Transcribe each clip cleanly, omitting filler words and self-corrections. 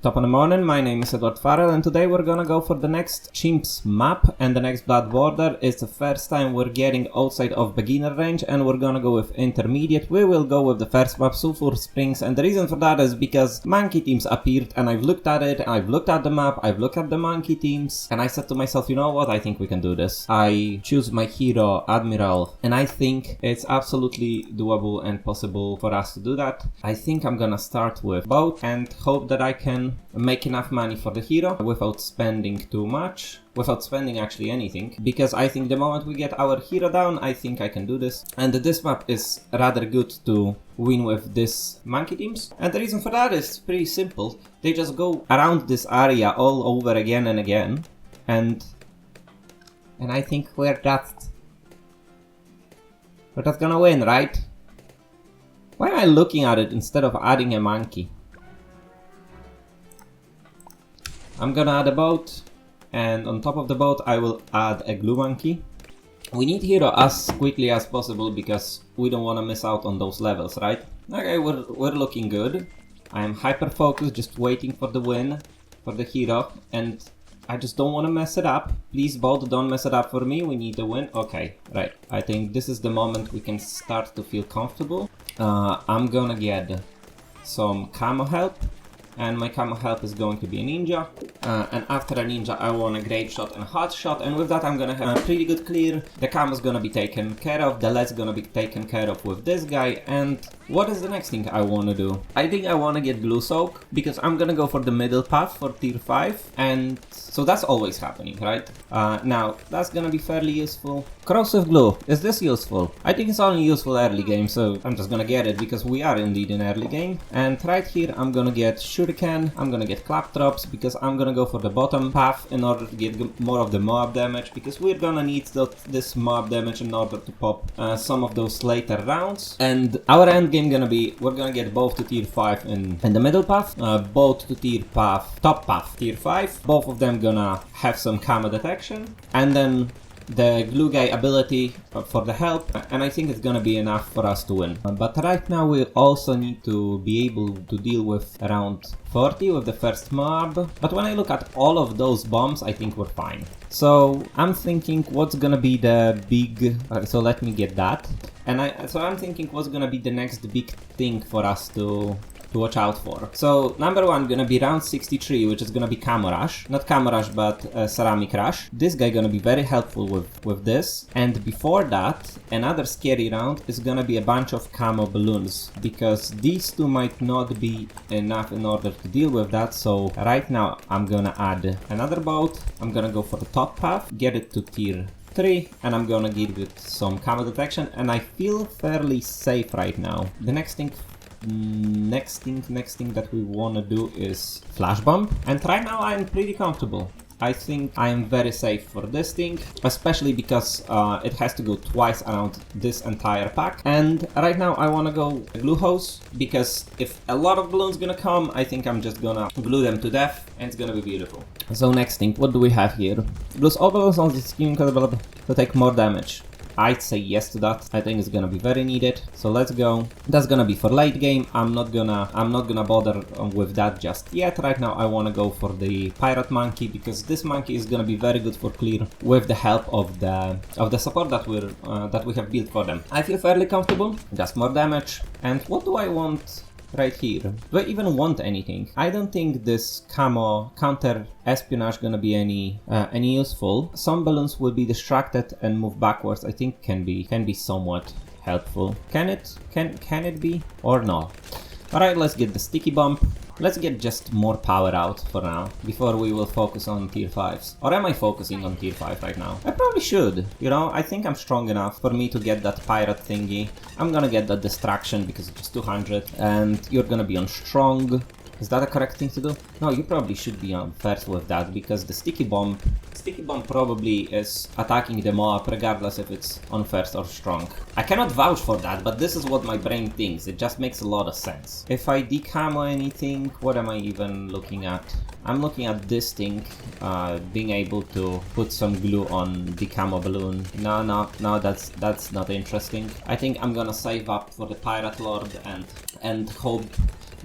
Top of the morning, my name is Edwartainment and today we're gonna go for the next CHIMPS map, and the next Blood Border is the first time we're getting outside of beginner range and we're gonna go with Intermediate. We will go with the first map, Sulfur Springs, and the reason for that is because monkey teams appeared and I've looked at it, I've looked at the map, I've looked at the monkey teams, and I said to myself, you know what, I think we can do this. I choose my hero, Admiral, and I think it's absolutely doable and possible for us to do that. I think I'm gonna start with boat and hope that I can make enough money for the hero without spending too much, without spending actually anything, because I think the moment we get our hero down, I think I can do this. And this map is rather good to win with this monkey teams, and the reason for that is pretty simple. They just go around this area all over again and again, and I think we're just gonna win, right? Why am I looking at it instead of adding a monkey? I'm gonna add a boat, and on top of the boat I will add a glue monkey. We need hero as quickly as possible because we don't want to miss out on those levels, right? Okay, we're looking good. I am hyper focused, just waiting for the win for the hero, and I just don't want to mess it up. Please boat, don't mess it up for me. We need the win. Okay, right. I think this is the moment we can start to feel comfortable. I'm gonna get some camo help, and my camo help is going to be a ninja, and after a ninja I want a great shot and a hot shot, and with that I'm gonna have a pretty good clear. The camo is gonna be taken care of, the lead's gonna be taken care of with this guy, and what is the next thing I wanna do? I think I wanna get glue soak, because I'm gonna go for the middle path for tier 5, and so that's always happening, right? Now, that's gonna be fairly useful. Corrosive glue, is this useful? I think it's only useful early game, so I'm just gonna get it, because we are indeed in early game. And right here, I'm gonna get shuriken, I'm gonna get clap drops, because I'm gonna go for the bottom path in order to get more of the mob damage, because we're gonna need this mob damage in order to pop some of those later rounds. And our end game gonna be, we're gonna get both to tier 5 in the middle path, both to tier path, top path, tier 5, both of them gonna have some camo detection, and then the glue guy ability for the help, and I think it's gonna be enough for us to win. But right now we also need to be able to deal with around 40 with the first mob, but when I look at all of those bombs, I think we're fine. So I'm thinking what's gonna be the big, so let me get that, and I'm thinking what's gonna be the next big thing for us to watch out for. So number one gonna be round 63, which is gonna be camo rush, not camo rush but ceramic rush. This guy gonna be very helpful with this, and before that another scary round is gonna be a bunch of camo balloons, because these two might not be enough in order to deal with that. So right now I'm gonna add another boat, I'm gonna go for the top path, get it to tier 3, and I'm gonna give it some camo detection, and I feel fairly safe right now. The next thing that we want to do is flash bomb, and right now I'm pretty comfortable. I think I am very safe for this thing, especially because it has to go twice around this entire pack. And right now I want to go glue hose, because if a lot of balloons gonna come, I think I'm just gonna glue them to death, and it's gonna be beautiful. So next thing, what do we have here? Glues all balloons on the scheme to take more damage. I'd say yes to that. I think it's gonna be very needed. So let's go. That's gonna be for late game. I'm not gonna bother with that just yet. Right now I wanna go for the pirate monkey, because this monkey is gonna be very good for clear with the help of the support that we have built for them. I feel fairly comfortable. Just more damage. And what do I want right here? Do I even want anything? I don't think this camo counter espionage gonna be any useful. Some balloons will be distracted and move backwards. I think can be somewhat helpful. Can it be or no? Alright, let's get the sticky bump. Let's get just more power out for now, before we will focus on tier 5s. Or am I focusing on tier 5 right now? I probably should, you know, I think I'm strong enough for me to get that pirate thingy. I'm gonna get that distraction because it's just 200, and you're gonna be on strong. Is that a correct thing to do? No, you probably should be on first with that, because the sticky bomb probably is attacking the mob regardless if it's on first or strong. I cannot vouch for that, but this is what my brain thinks. It just makes a lot of sense. If I decamo anything, what am I even looking at? I'm looking at this thing, being able to put some glue on the camo balloon. No, that's not interesting. I think I'm gonna save up for the Pirate Lord and hope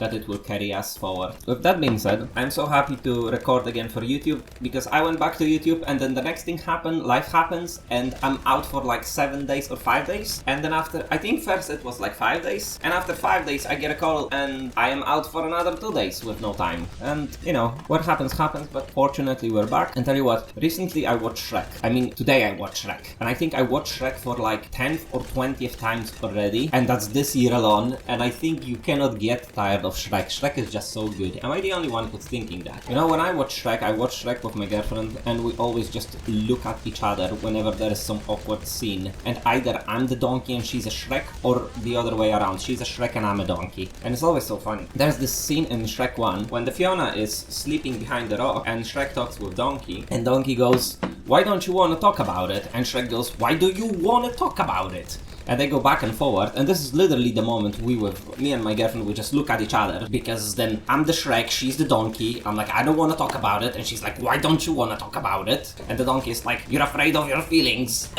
that it will carry us forward. With that being said, I'm so happy to record again for YouTube, because I went back to YouTube and then the next thing happened, life happens, and I'm out for like 7 days or 5 days. And then after, I think first it was like 5 days, and after 5 days I get a call and I am out for another 2 days with no time. And you know, what happens happens, but fortunately we're back. And tell you what, recently I watched Shrek. I mean, today I watched Shrek. And I think I watched Shrek for like 10th or 20th times already, and that's this year alone. And I think you cannot get tired of Shrek. Shrek is just so good. Am I the only one who's thinking that? You know, when I watch Shrek, I watch Shrek with my girlfriend, and we always just look at each other whenever there is some awkward scene. And either I'm the donkey and she's a Shrek, or the other way around. She's a Shrek and I'm a donkey. And it's always so funny. There's this scene in Shrek 1 when the Fiona is sleeping behind the rock and Shrek talks with Donkey, and Donkey goes, "Why don't you want to talk about it?" And Shrek goes, "Why do you want to talk about it?" And they go back and forward, and this is literally the moment me and my girlfriend, we just look at each other, because then I'm the Shrek, she's the donkey, I'm like, "I don't want to talk about it," and she's like, "Why don't you want to talk about it?" And the donkey is like, "You're afraid of your feelings."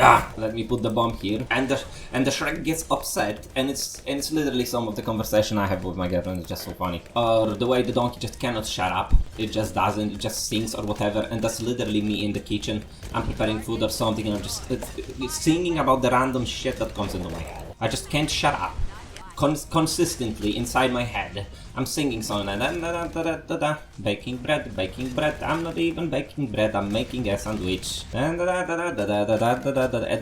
Let me put the bomb here. And the Shrek gets upset, and it's literally some of the conversation I have with my girlfriend. It's just so funny. Or the way the donkey just cannot shut up, it just doesn't, it just sings or whatever, and that's literally me in the kitchen. I'm preparing food or something, and I'm just it's singing about the random shit that comes into my head. I just can't shut up. Consistently inside my head, I'm singing song, and baking bread, I'm not even baking bread, I'm making a sandwich, and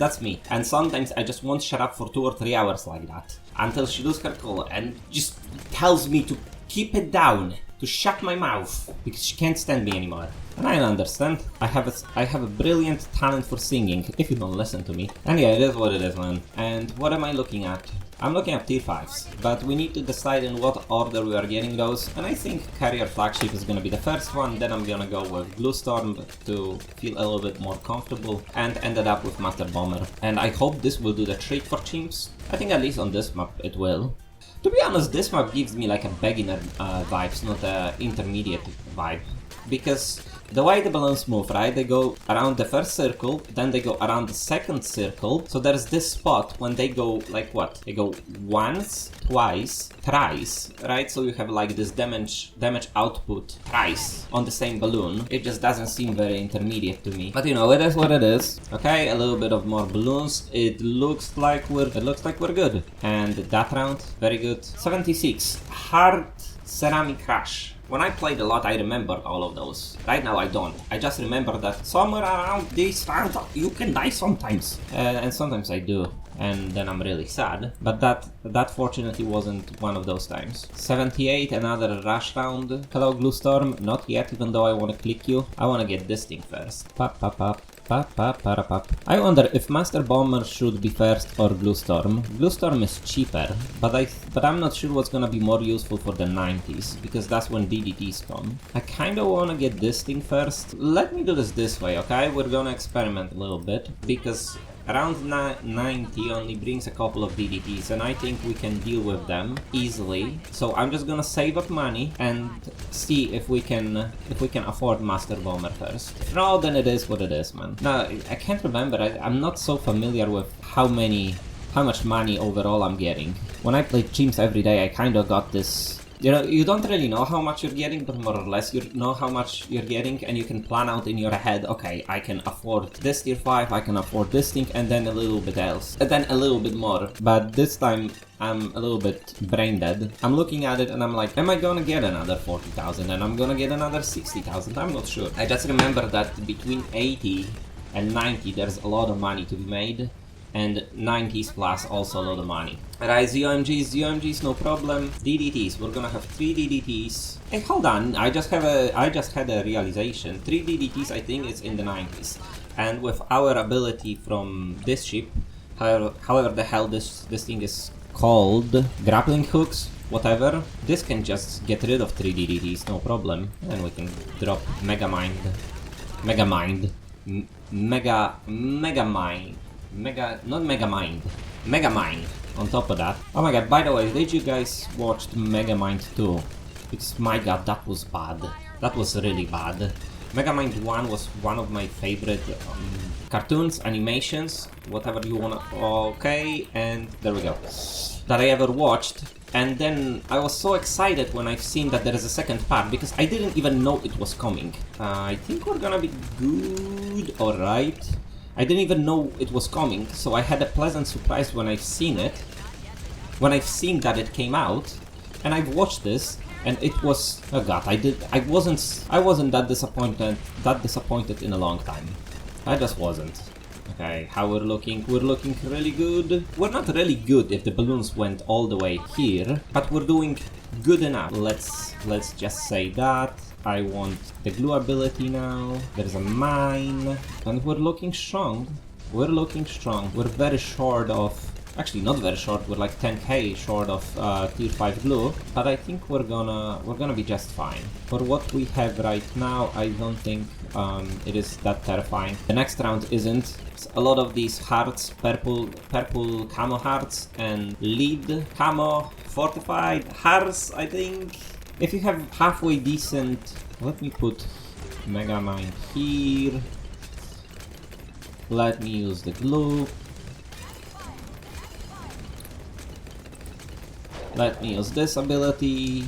that's me. And sometimes I just won't shut up for 2 or 3 hours like that, until she loses her cool and just tells me to keep it down, to shut my mouth, because she can't stand me anymore. And I understand. I have a brilliant talent for singing, if you don't listen to me. And yeah, it is what it is, man. And what am I looking at? I'm looking at tier 5s, but we need to decide in what order we are getting those, and I think Carrier Flagship is gonna be the first one, then I'm gonna go with Bluestorm to feel a little bit more comfortable, and ended up with Master Bomber. And I hope this will do the trick for Chimps. I think at least on this map it will. To be honest, this map gives me like a beginner vibes, not a intermediate vibe, because the way the balloons move, right? They go around the first circle, then they go around the second circle. So there's this spot when they go like what? They go once, twice, thrice, right? So you have like this damage output thrice on the same balloon. It just doesn't seem very intermediate to me. But you know, it is what it is. Okay, a little bit of more balloons. It looks like we're good. And that round, very good. 76. Hard ceramic crash. When I played a lot, I remembered all of those. Right now, I don't. I just remember that somewhere around this round, you can die sometimes. And sometimes I do. And then I'm really sad. But that fortunately wasn't one of those times. 78, another rush round. Hello, Bluestorm. Not yet, even though I want to click you. I want to get this thing first. Pop, pop, pop. I wonder if Master Bomber should be first or Bluestorm. Bluestorm is cheaper, but I'm not sure what's gonna be more useful for the 90s, because that's when DDTs come. I kinda wanna get this thing first. Let me do this way, okay? We're gonna experiment a little bit, because around 90 only brings a couple of DDTs, and I think we can deal with them easily. So I'm just gonna save up money and see if we can afford Master Bomber first. If not, then it is what it is, man. Now, I can't remember. I'm not so familiar with how much money overall I'm getting. When I played Chimps every day, I kind of got this. You know, you don't really know how much you're getting, but more or less you know how much you're getting, and you can plan out in your head, okay, I can afford this tier 5, I can afford this thing, and then a little bit else, and then a little bit more. But this time, I'm a little bit brain dead. I'm looking at it and I'm like, am I gonna get another 40,000, and I'm gonna get another 60,000? I'm not sure. I just remember that between 80 and 90, there's a lot of money to be made. And 90s plus also a lot of money. Right, ZOMGs, no problem. DDTs, we're gonna have 3 DDTs. Hey, hold on, I just had a realization. 3 DDTs, I think it's in the 90s. And with our ability from this ship, however the hell this thing is called, grappling hooks, whatever, this can just get rid of 3 DDTs, no problem. And we can drop Megamind on top of that. Oh my god, by the way, did you guys watch Megamind 2? Because my god, that was bad. That was really bad. Megamind 1 was one of my favorite cartoons, animations, whatever you wanna... Okay, and there we go. That I ever watched. And then I was so excited when I've seen that there is a second part, because I didn't even know it was coming. I think we're gonna be good, alright. I didn't even know it was coming, so I had a pleasant surprise when I've seen it. When I've seen that it came out, and I've watched this, and it was... Oh god, I wasn't that disappointed in a long time. I just wasn't. Okay, how we're looking? We're looking really good. We're not really good if the balloons went all the way here, but we're doing good enough. Let's just say that. I want the glue ability now. There's a mine, and we're looking strong. We're looking strong. We're very short of... Actually, not very short. We're like 10k short of tier 5 glue, but I think we're gonna be just fine. For what we have right now, I don't think it is that terrifying. The next round isn't. It's a lot of these hearts, purple camo hearts, and lead camo fortified hearts, I think. If you have halfway decent... Let me put Megamind here. Let me use the glue. Let me use this ability.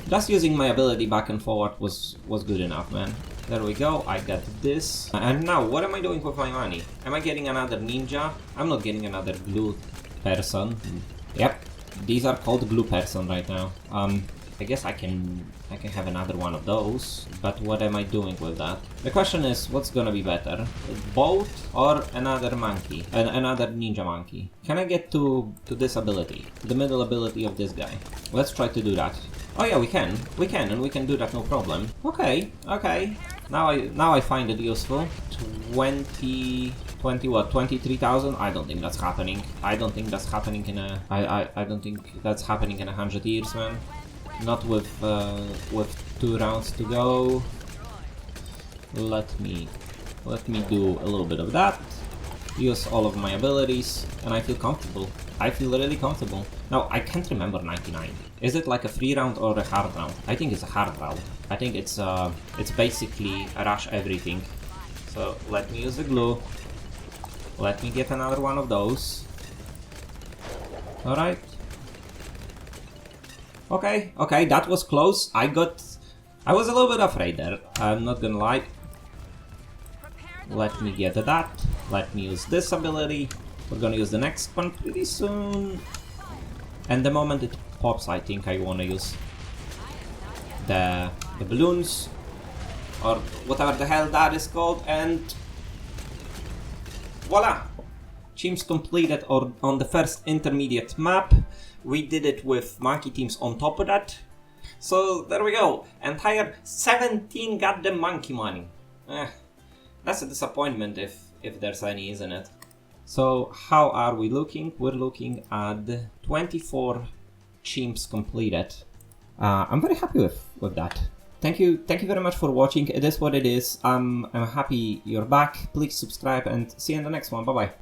Just using my ability back and forward was good enough, man. There we go, I got this. And now, what am I doing with my money? Am I getting another ninja? I'm not getting another glue person. Yep, these are called glue person right now. I guess I can have another one of those, but what am I doing with that? The question is, what's gonna be better? A boat or another monkey? Another ninja monkey? Can I get to this ability? The middle ability of this guy? Let's try to do that. Oh yeah, we can, and we can do that no problem. Okay. Now I find it useful. 23,000? I don't think that's happening. I don't think that's happening in a... I don't think that's happening in 100 years, man. Not with 2 rounds to go. Let me do a little bit of that. Use all of my abilities, and I feel comfortable. I feel really comfortable. Now, I can't remember 99. Is it like a free round or a hard round? I think it's a hard round. I think it's basically a rush everything. So let me use the glue. Let me get another one of those. Alright. Okay, that was close. I was a little bit afraid there. I'm not gonna lie. Let me get that. Let me use this ability. We're gonna use the next one pretty soon. And the moment it pops, I think I wanna use the balloons. Or whatever the hell that is called. And voila! CHIMPS completed on the first intermediate map. We did it with monkey teams on top of that. So there we go. Entire 17 goddamn monkey money. That's a disappointment if there's any, isn't it? So how are we looking? We're looking at 24 CHIMPS completed. I'm very happy with that. Thank you very much for watching. It is what it is. I'm happy you're back. Please subscribe and see you in the next one. Bye bye.